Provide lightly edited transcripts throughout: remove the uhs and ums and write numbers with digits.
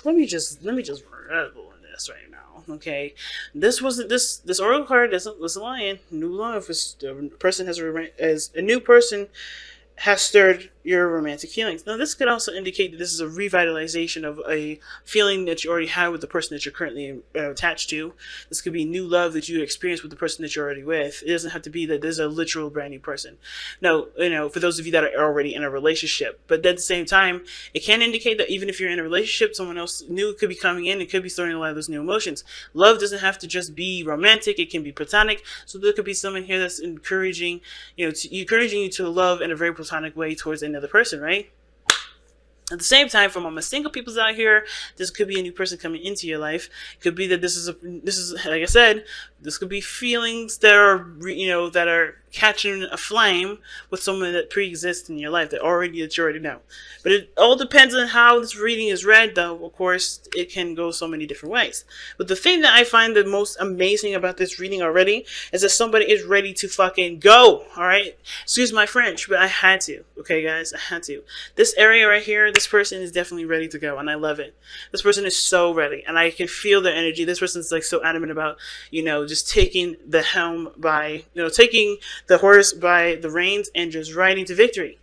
let me just revel in this right now. Okay, this oracle card doesn't was lying. New love is the person as a new person has stirred your romantic feelings. Now, this could also indicate that this is a revitalization of a feeling that you already had with the person that you're currently attached to. This could be new love that you experienced with the person that you're already with. It doesn't have to be that there's a literal brand new person. No, for those of you that are already in a relationship. But at the same time, it can indicate that even if you're in a relationship, someone else new could be coming in and could be starting a lot of those new emotions. Love doesn't have to just be romantic. It can be platonic. So there could be someone here that's encouraging you to love in a very platonic way towards another person, right? At the same time, from all my single peoples out here, this could be a new person coming into your life. It could be that this is like I said, this could be feelings that are that are catching a flame with someone that pre-exists in your life that you already know. But it all depends on how this reading is read, though. Of course, it can go so many different ways. But the thing that I find the most amazing about this reading already is that somebody is ready to fucking go. All right, excuse my French, but I had to. Okay, guys, I had to. This area right here, this person is definitely ready to go, and I love it. This person is so ready, and I can feel their energy. This person's like so adamant about just taking the helm by taking the horse by the reins and just riding to victory.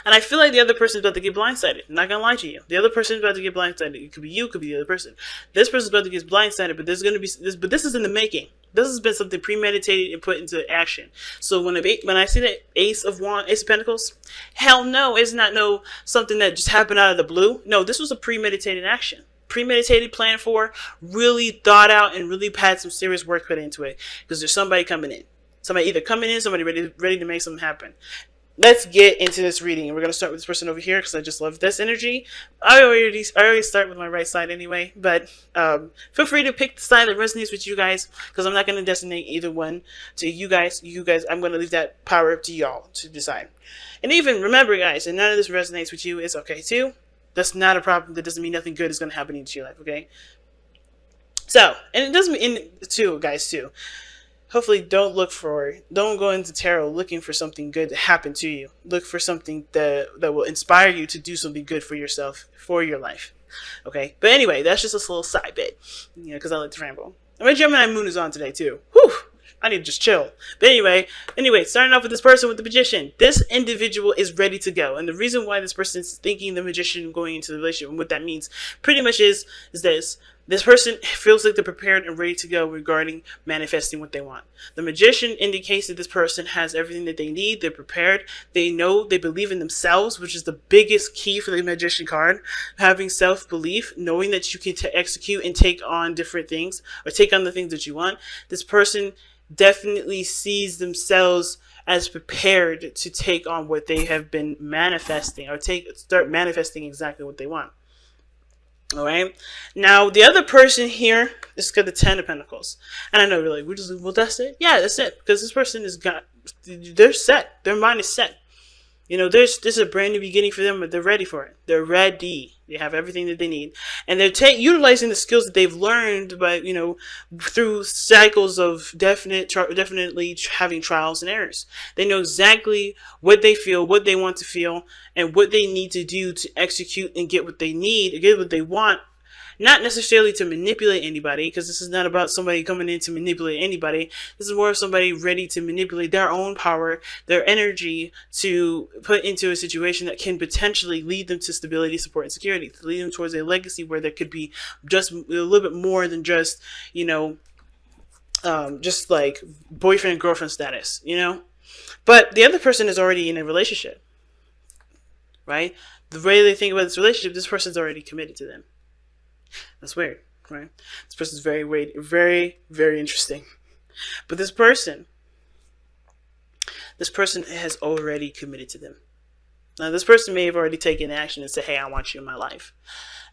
And I feel like the other person is about to get blindsided. I'm not gonna lie to you. The other person is about to get blindsided. It could be you, it could be the other person. This person is about to get blindsided, but there's gonna be this. But this is in the making. This has been something premeditated and put into action. So when I see the Ace of Pentacles, hell no, it's not something that just happened out of the blue. No, this was a premeditated action. Premeditated, planned for, really thought out, and really had some serious work put into it. Because there's somebody coming in. Somebody either coming in, somebody ready to make something happen. Let's get into this reading. We're going to start with this person over here because I just love this energy. I always start with my right side anyway, but feel free to pick the side that resonates with you guys because I'm not going to designate either one to you guys. I'm going to leave that power up to y'all to decide. And even remember, guys, if none of this resonates with you, it's okay too. That's not a problem. That doesn't mean nothing good is going to happen into your life, okay? So, and it doesn't mean, too, guys, too. Hopefully don't go into tarot looking for something good to happen to you. Look for something that will inspire you to do something good for yourself, for your life. Okay? But anyway, that's just a little side bit. Because I like to ramble. And my Gemini moon is on today too. Whew! I need to just chill. But anyway, starting off with this person with the Magician. This individual is ready to go. And the reason why this person is thinking the Magician going into the relationship and what that means pretty much is this. This person feels like they're prepared and ready to go regarding manifesting what they want. The Magician indicates that this person has everything that they need. They're prepared. They know, they believe in themselves, which is the biggest key for the Magician card. Having self-belief, knowing that you can execute and take on different things or take on the things that you want. This person definitely sees themselves as prepared to take on what they have been manifesting or start manifesting exactly what they want. All right. Now, the other person here is got the Ten of Pentacles. And I know you're like, well, that's it? Yeah, that's it. Because this person they're set. Their mind is set. This is a brand new beginning for them, but they're ready for it. They're ready. They have everything that they need. And they're utilizing the skills that they've learned by, through cycles of definitely having trials and errors. They know exactly what they feel, what they want to feel, and what they need to do to execute and get what they need, get what they want. Not necessarily to manipulate anybody, because this is not about somebody coming in to manipulate anybody. This is more of somebody ready to manipulate their own power, their energy, to put into a situation that can potentially lead them to stability, support, and security, to lead them towards a legacy where there could be just a little bit more than just, just like boyfriend and girlfriend status, But the other person is already in a relationship, right? The way they think about this relationship, this person's already committed to them. That's weird, right? This person's very, very, very interesting. But this person has already committed to them. Now, this person may have already taken action and said, hey, I want you in my life.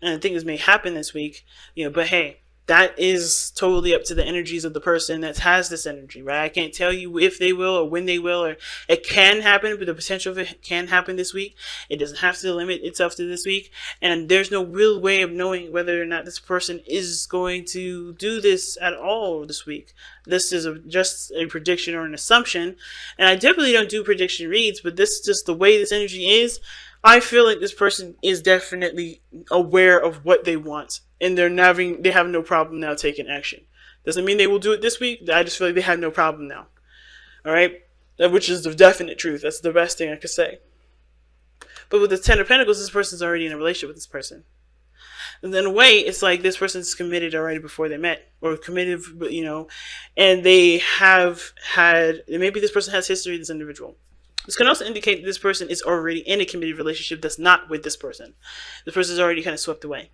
And I think this may happen this week, but hey, that is totally up to the energies of the person that has this energy, right? I can't tell you if they will or when they will, or it can happen, but the potential of it can happen this week. It doesn't have to limit itself to this week. And there's no real way of knowing whether or not this person is going to do this at all this week. This is just a prediction or an assumption. And I definitely don't do prediction reads, but this is just the way this energy is. I feel like this person is definitely aware of what they want, and they have no problem now taking action. Doesn't mean they will do it this week. I just feel like they have no problem now. All right, which is the definite truth. That's the best thing I could say. But with the Ten of Pentacles, this person's already in a relationship with this person. And in a way, it's like this person's committed already before they met, or committed, and they have had, maybe this person has history with this individual. This can also indicate that this person is already in a committed relationship that's not with this person. This person is already kind of swept away.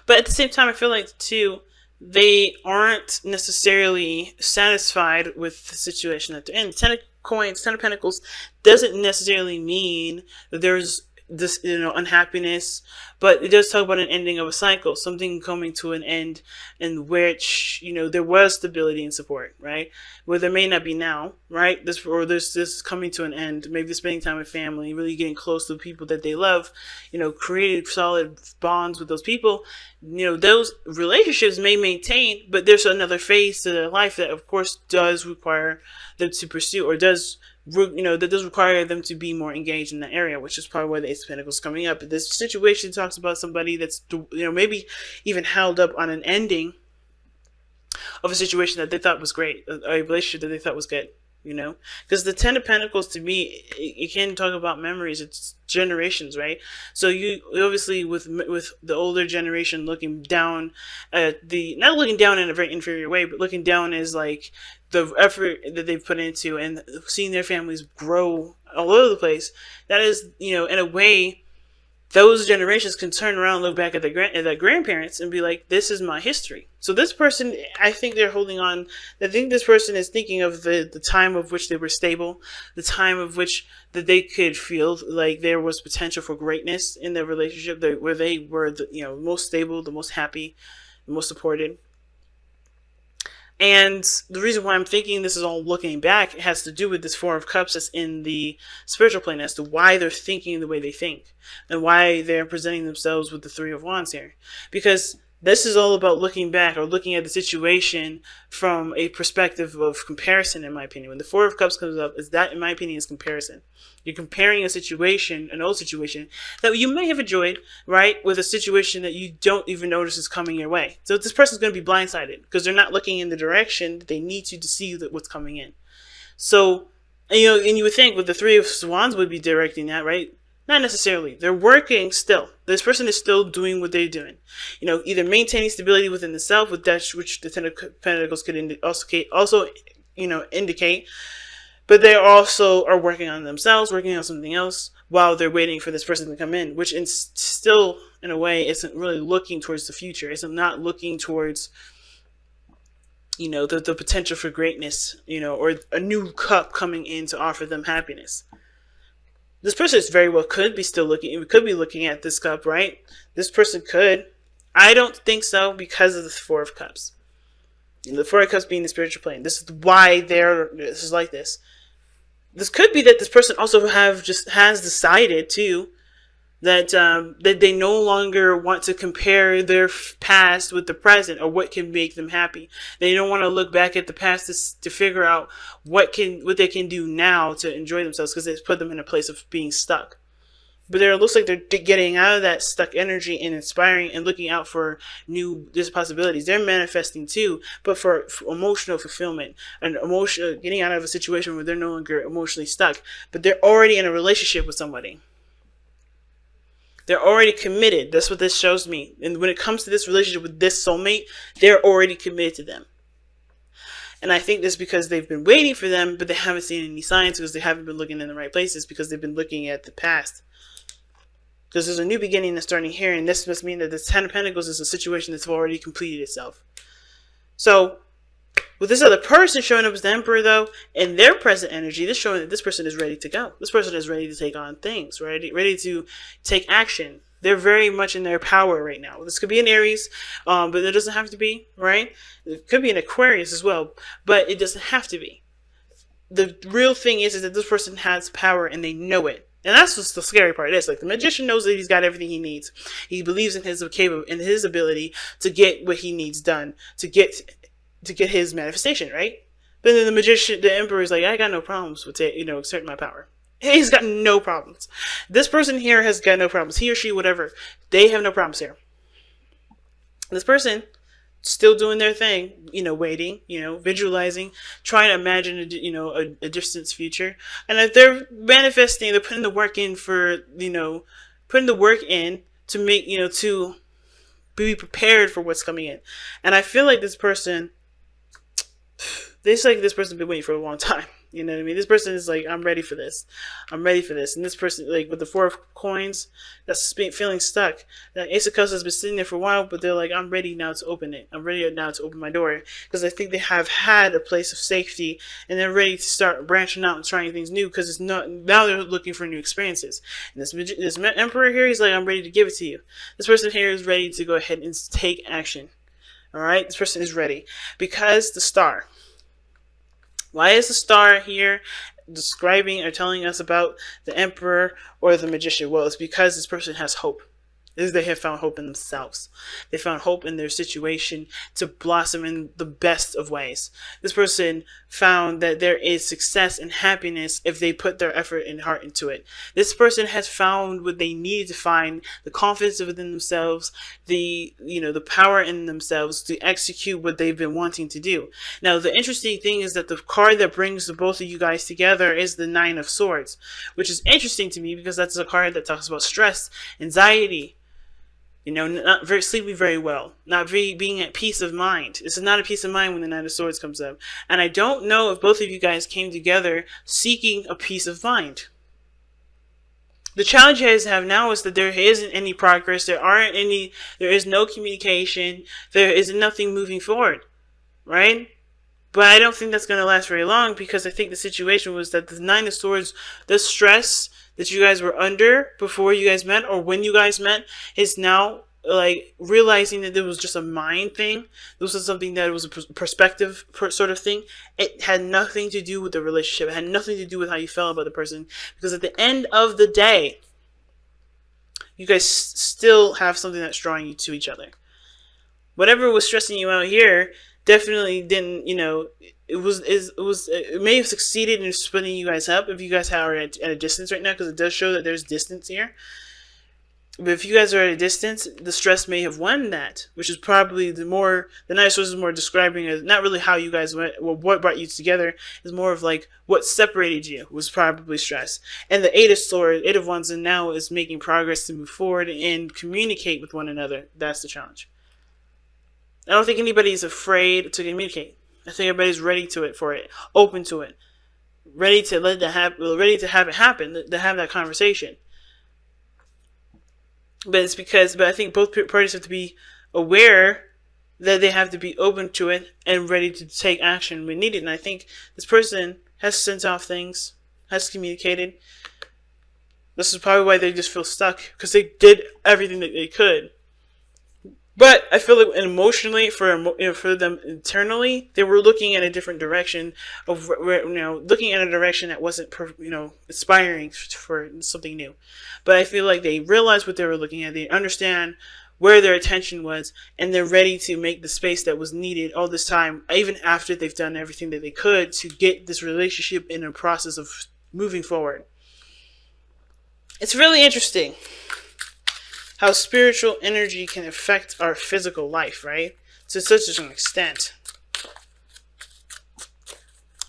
But at the same time, I feel like, too, they aren't necessarily satisfied with the situation that they're in. Ten of Coins, Ten of Pentacles doesn't necessarily mean that there's this, unhappiness, but it does talk about an ending of a cycle, something coming to an end in which, there was stability and support, right? Where there may not be now, right? This coming to an end, maybe spending time with family, really getting close to the people that they love, creating solid bonds with those people. Those relationships may maintain, but there's another phase to their life that, of course, does require them to pursue, or that does require them to be more engaged in that area, which is probably why the Ace of Pentacles is coming up. This situation talks about somebody that's, maybe even held up on an ending of a situation that they thought was great, a relationship that they thought was good, because the Ten of Pentacles, to me, it can talk about memories. It's generations, right? So you obviously, with the older generation looking down at not looking down in a very inferior way, but looking down as like the effort that they've put into and seeing their families grow all over the place. That is, in a way, those generations can turn around and look back at their grandparents and be like, this is my history. So this person, I think they're holding on. I think this person is thinking of the time of which they were stable, the time of which that they could feel like there was potential for greatness in their relationship, where they were the most stable, the most happy, the most supported. And the reason why I'm thinking this is all looking back, it has to do with this Four of Cups that's in the spiritual plane, as to why they're thinking the way they think and why they're presenting themselves with the Three of Wands here. Because this is all about looking back, or looking at the situation from a perspective of comparison, in my opinion. When the Four of Cups comes up, in my opinion, is comparison. You're comparing a situation, an old situation, that you may have enjoyed, right, with a situation that you don't even notice is coming your way. So this person's going to be blindsided because they're not looking in the direction that they need to see what's coming in. So, and you would think with the Three of Wands would be directing that, right? Not necessarily. They're working still. This person is still doing what they're doing. Either maintaining stability within the self, with that which the Ten of Pentacles could also indicate. But they also are working on themselves, working on something else, while they're waiting for this person to come in, which still, in a way, isn't really looking towards the future. It's not looking towards, the potential for greatness, or a new cup coming in to offer them happiness. This person is very well could be looking at this cup, right? This person could. I don't think so, because of the Four of Cups. The Four of Cups being the spiritual plane. This is why this is like this. This could be that this person also has decided too that they no longer want to compare their past with the present, or what can make them happy. They don't want to look back at the past to figure out what they can do now to enjoy themselves, because it's put them in a place of being stuck. But it looks like they're getting out of that stuck energy and inspiring and looking out for new possibilities. They're manifesting too, but for emotional fulfillment and getting out of a situation where they're no longer emotionally stuck, but they're already in a relationship with somebody. They're already committed. That's what this shows me. And when it comes to this relationship with this soulmate, they're already committed to them. And I think that's because they've been waiting for them, but they haven't seen any signs, because they haven't been looking in the right places, because they've been looking at the past. Because there's a new beginning that's starting here, and this must mean that the Ten of Pentacles is a situation that's already completed itself. So, with this other person showing up as the Emperor, though, and their present energy, this is showing that this person is ready to go. This person is ready to take on things, ready to take action. They're very much in their power right now. This could be an Aries, but it doesn't have to be, right? It could be an Aquarius as well, but it doesn't have to be. The real thing is that this person has power, and they know it. And that's just the scary part. It's like the magician knows that he's got everything he needs. He believes in his ability to get what he needs done, to get his manifestation, right? But then the Emperor is like, I got no problems with exerting my power. He's got no problems. This person here has got no problems. He or she, whatever, they have no problems here. This person still doing their thing, waiting, visualizing, trying to imagine, a distant future. And if they're manifesting, they're putting the work in putting the work in to make, to be prepared for what's coming in. And I feel like this person, this been waiting for a long time. You know what I mean? This person is like, I'm ready for this. I'm ready for this. And this person, like, with the 4 of coins, that's feeling stuck. That Ace of Cups has been sitting there for a while, but they're like, I'm ready now to open it. I'm ready now to open my door. Because I think they have had a place of safety, and they're ready to start branching out and trying things new, because now they're looking for new experiences. And this Emperor here, he's like, I'm ready to give it to you. This person here is ready to go ahead and take action. Alright? This person is ready. Because the Star. Why is the Star here describing or telling us about the Emperor or the Magician? Well, it's because this person has hope. They have found hope in themselves. They found hope in their situation to blossom in the best of ways. This person found that there is success and happiness if they put their effort and heart into it. This person has found what they needed to find, the confidence within themselves, the power in themselves to execute what they've been wanting to do. Now, the interesting thing is that the card that brings the both of you guys together is the 9 of Swords, which is interesting to me because that's a card that talks about stress, anxiety, not sleeping very well, not being at peace of mind. This is not a peace of mind when the 9 of Swords comes up. And I don't know if both of you guys came together seeking a peace of mind. The challenge you guys have now is that there isn't any progress, there is no communication, there is nothing moving forward, right? But I don't think that's going to last very long, because I think the situation was that the 9 of Swords, the stress that you guys were under before you guys met, or when you guys met, is now like realizing that it was just a mind thing. This was something that was a perspective sort of thing. It had nothing to do with the relationship. It had nothing to do with how you felt about the person, because at the end of the day, you guys still have something that's drawing you to each other. Whatever was stressing you out here definitely didn't, it may have succeeded in splitting you guys up if you guys are at a distance right now, because it does show that there's distance here. But if you guys are at a distance, the stress may have won that, which is probably the 9 of Swords is more describing as not really how you guys went, well, what brought you together, is more of like what separated you was probably stress. And the 8 of Swords, 8 of Wands, and now is making progress to move forward and communicate with one another. That's the challenge. I don't think anybody's afraid to communicate. I think everybody's ready for it, open to it, ready to let that happen, ready to have it happen, to have that conversation. But I think both parties have to be aware that they have to be open to it and ready to take action when needed. And I think this person has sent off things, has communicated. This is probably why they just feel stuck, because they did everything that they could. But I feel like emotionally, for them internally, they were looking at a different direction looking at a direction that wasn't inspiring for something new. But I feel like they realized what they were looking at. They understand where their attention was, and they're ready to make the space that was needed all this time, even after they've done everything that they could to get this relationship in a process of moving forward. It's really interesting how spiritual energy can affect our physical life, right? To such an extent.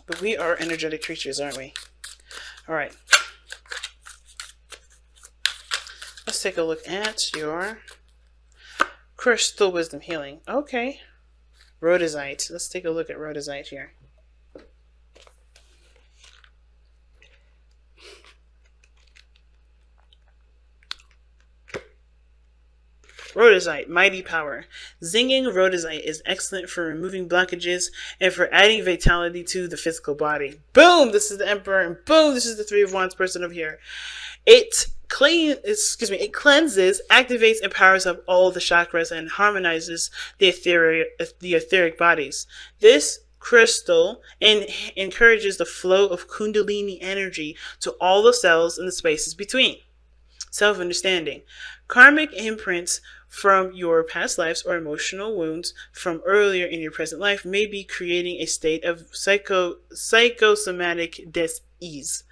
But we are energetic creatures, aren't we? Alright. Let's take a look at your Crystal Wisdom Healing. Okay. Rhodesite. Let's take a look at Rhodesite here. Rhodesite, mighty power. Zinging rhodesite is excellent for removing blockages and for adding vitality to the physical body. Boom! This is the Emperor, and boom! This is the 3 of Wands person over here. It cleanses, activates, and powers up all the chakras and harmonizes the etheric bodies. This crystal encourages the flow of Kundalini energy to all the cells and the spaces between. Self-understanding. Karmic imprints from your past lives or emotional wounds from earlier in your present life may be creating a state of psychosomatic dis-ease.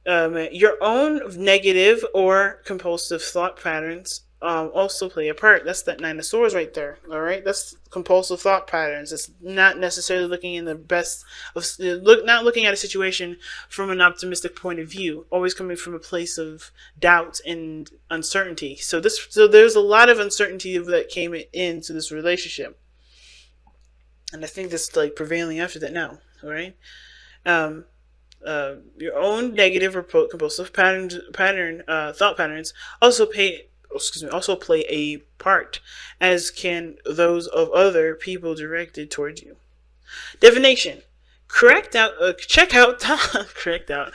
Your own negative or compulsive thought patterns also play a part. That's that Nine of Swords right there. All right, that's compulsive thought patterns. It's not necessarily looking in the best of not looking at a situation from an optimistic point of view. Always coming from a place of doubt and uncertainty. So there's a lot of uncertainty that came into this relationship, and I think that's like prevailing after that now. All right. Um, your own negative or compulsive thought patterns also play a part, as can those of other people directed towards you. Divination. Check out the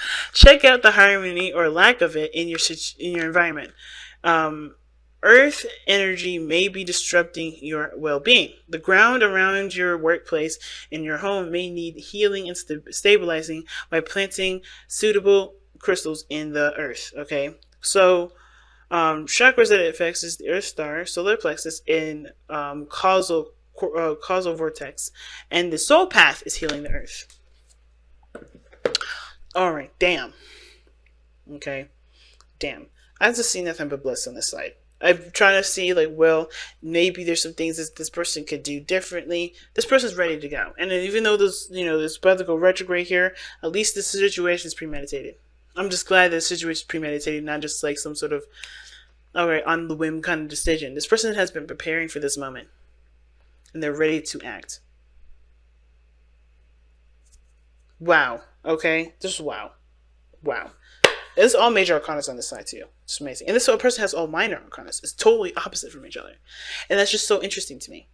harmony or lack of it in your environment. Um, Earth energy may be disrupting your well-being. The ground around your workplace and your home may need healing and stabilizing by planting suitable crystals in the earth. Okay, so chakras that it affects is the Earth Star, solar plexus, and causal vortex, and the soul path is healing the Earth. All right, damn. Okay, damn. I just see nothing but bliss on this side. I'm trying to see, like, well, maybe there's some things that this person could do differently. This person's ready to go. And even though this about to go retrograde here, at least this situation is premeditated. I'm just glad that the situation is premeditated, not just like some sort of, alright, on the whim kind of decision. This person has been preparing for this moment. And they're ready to act. Wow. Okay? Just wow. Wow. It's all major arcanas on this side too. It's amazing. And this person has all minor arcanas. It's totally opposite from each other. And that's just so interesting to me.